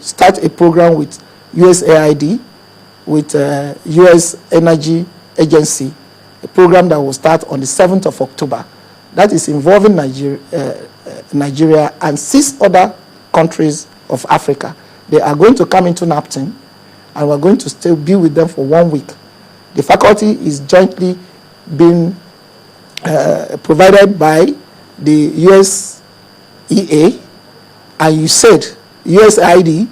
start a program with USAID, with U.S. Energy Agency, a program that will start on the 7th of October. That is involving Nigeria and 6 other countries of Africa. They are going to come into Napton, and we're going to still be with them for 1 week. The faculty is jointly being provided by the USEA, and you said USAID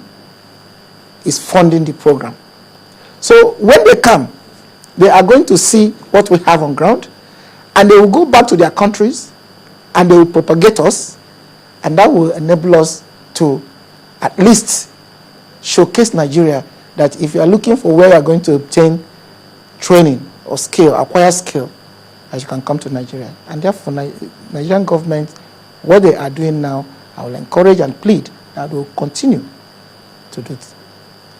is funding the program. So when they come, they are going to see what we have on ground, and they will go back to their countries, and they will propagate us, and that will enable us to at least showcase Nigeria that if you are looking for where you are going to obtain training or skill, acquire skill, as you can come to Nigeria. And therefore, Nigerian government, what they are doing now, I will encourage and plead that they will continue to do it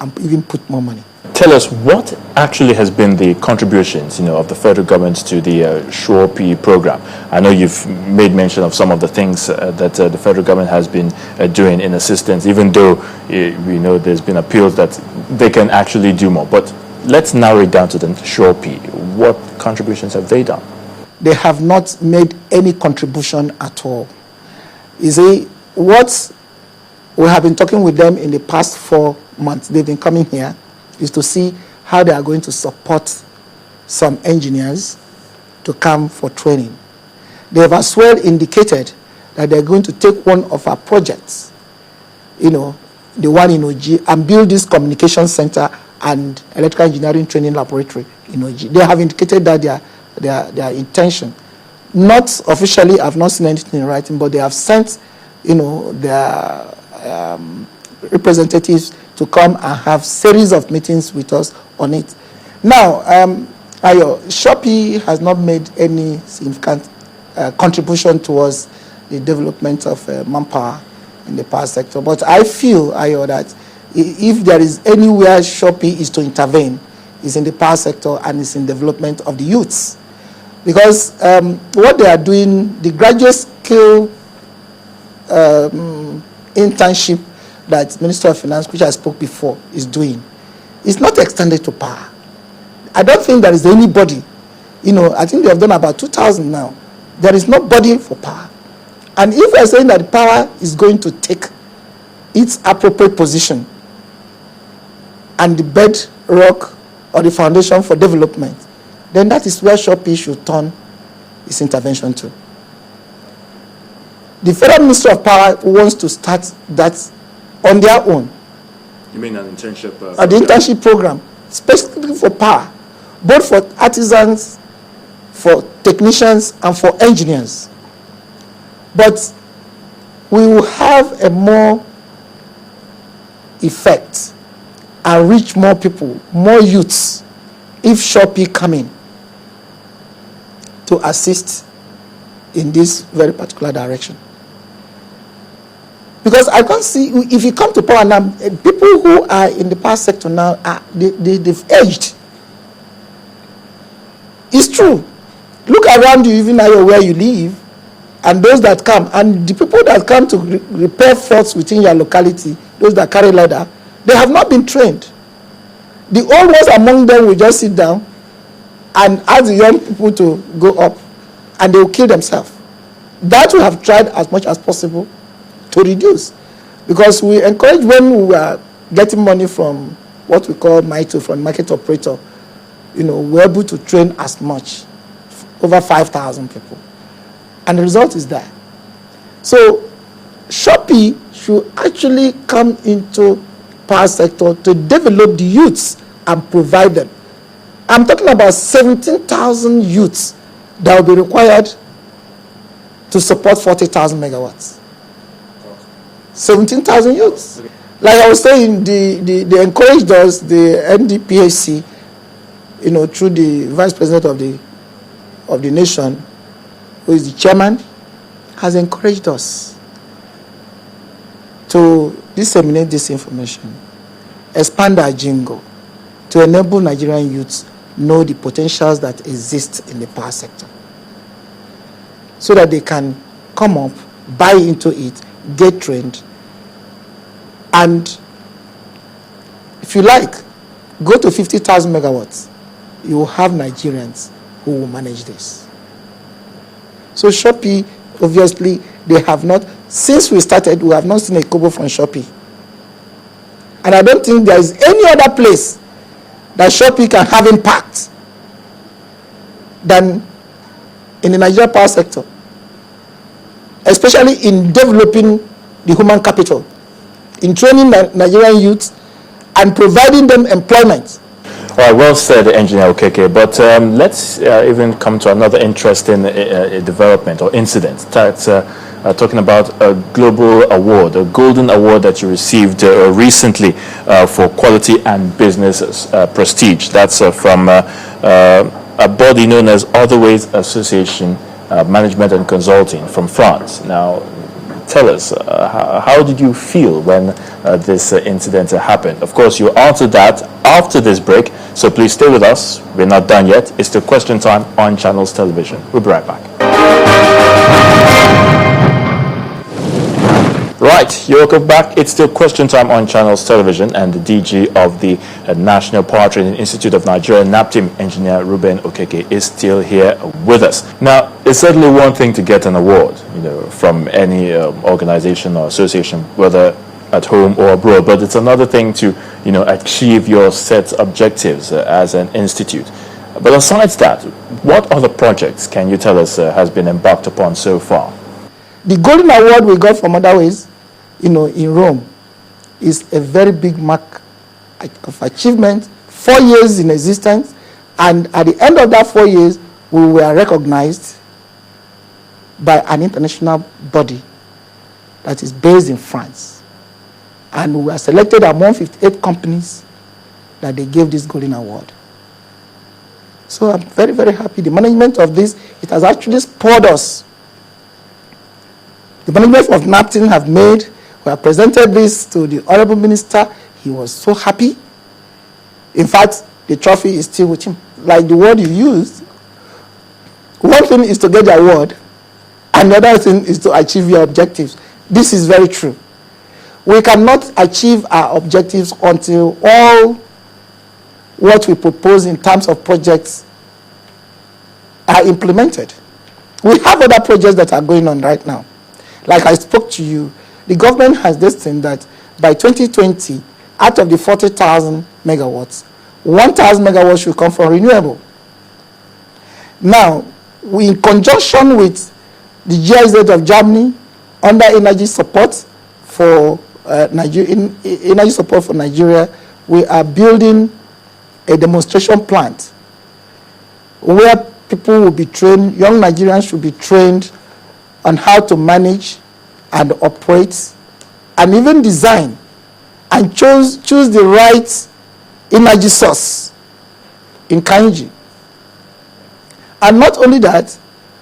and even put more money. Tell us what actually has been the contributions, of the federal government to the SURE-P program. I know you've made mention of some of the things that the federal government has been doing in assistance, even though we know there's been appeals that they can actually do more. But let's narrow it down to the SURE-P. What contributions have they done? They have not made any contribution at all. You see, what we have been talking with them in the past 4 months, they've been coming here, is to see how they are going to support some engineers to come for training. They have as well indicated that they're going to take one of our projects, the one in OG, and build this communication center and electrical engineering training laboratory in OG. They have indicated that their intention. Not officially, I've not seen anything in writing, but they have sent, their representatives to come and have series of meetings with us on it. Now, SURE-P has not made any significant contribution towards the development of manpower in the power sector. But I feel, that if there is anywhere SURE-P is to intervene, it's in the power sector and it's in development of the youths. Because what they are doing, the graduate skill internship that Minister of Finance, which I spoke before, is doing, is not extended to power. I don't think there is anybody, I think they have done about 2,000 now. There is nobody for power. And if we are saying that power is going to take its appropriate position and the bedrock or the foundation for development, then that is where SURE-P should turn its intervention to. The Federal Ministry of Power wants to start that on their own. You mean an internship? The internship program, specifically for power, both for artisans, for technicians, and for engineers. But we will have a more effect and reach more people, more youths, if SURE-P come in to assist in this very particular direction. Because I can't see, if you come to power now, people who are in the power sector now, they've aged. It's true. Look around you, even now where you live, and those that come, and the people that come to repair faults within your locality, those that carry ladder, they have not been trained. The old ones among them will just sit down and ask the young people to go up, and they will kill themselves. That we have tried as much as possible to reduce, because we encourage, when we are getting money from what we call MITO, from market operator, we're able to train as much, over 5,000 people, and the result is that. So SURE-P should actually come into power sector to develop the youths and provide them. I'm talking about 17,000 youths that will be required to support 40,000 megawatts. 17,000 youths. Like I was saying, they encouraged us, the NDPHC, through the Vice President of the nation, who is the chairman, has encouraged us to disseminate this information, expand our jingle, to enable Nigerian youths know the potentials that exist in the power sector, so that they can come up, buy into it, get trained, and If you like, go to 50,000 megawatts. You will have Nigerians who will manage this. So Shopee, obviously, they have not, since we started, we have not seen a kobo from Shopee. And I don't think there is any other place that Shopee can have impact than in the Nigerian power sector, especially in developing the human capital, in training Nigerian youth and providing them employment. All right, well said, Engineer Okeke. But let's even come to another interesting development or incident. That's talking about a global award, a golden award that you received recently for quality and business prestige. That's from a body known as Other Ways Association Management and Consulting from France. Now, tell us, how did you feel when this incident happened? Of course, you answered that after this break, so please stay with us. We're not done yet. It's the question time on Channels Television. We'll be right back. Right, you're welcome back. It's still question time on Channels Television, and the DG of the National Prt1 Institute of Nigeria, NAPTIM, Engineer Reuben Okeke, is still here with us. Now, it's certainly one thing to get an award, from any organization or association, whether at home or abroad, but it's another thing to, achieve your set objectives as an institute. But besides that, what other projects can you tell us has been embarked upon so far? The golden award we got from Other Ways, in Rome, is a very big mark of achievement. 4 years in existence, and at the end of that 4 years, we were recognized by an international body that is based in France. And we were selected among 58 companies that they gave this golden award. So I'm very, very happy. The management of this, it has actually spurred us. The management of NAPTIM have made, we have presented this to the Honorable Minister. He was so happy. In fact, the trophy is still with him. Like the word you used, one thing is to get the award, and the other thing is to achieve your objectives. This is very true. We cannot achieve our objectives until all what we propose in terms of projects are implemented. We have other projects that are going on right now. Like I spoke to you, the government has this thing that by 2020, out of the 40,000 megawatts, 1,000 megawatts should come from renewable. Now, we, in conjunction with the GIZ of Germany, under energy support for energy support for Nigeria, we are building a demonstration plant where people will be trained, young Nigerians should be trained on how to manage and operate and even design and choose the right energy source in Kainji. And not only that,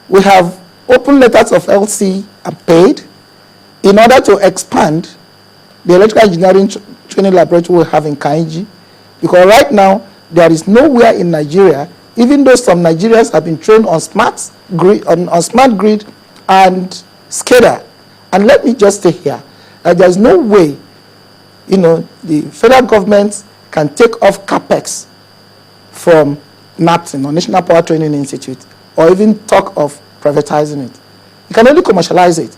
we have open letters of LC and paid in order to expand the electrical engineering training laboratory we have in Kainji, because right now there is nowhere in Nigeria, even though some Nigerians have been trained on smart grid, on smart grid and SCADA. And let me just stay here, there is no way, the federal government can take off capex from NAPTIM, or National Power Training Institute, or even talk of privatizing it. You can only commercialize it,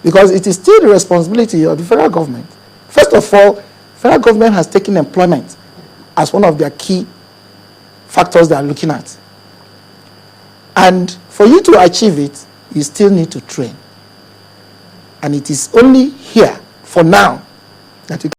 because it is still the responsibility of the federal government. First of all, federal government has taken employment as one of their key factors they are looking at. And for you to achieve it, you still need to train. And it is only here, for now, that you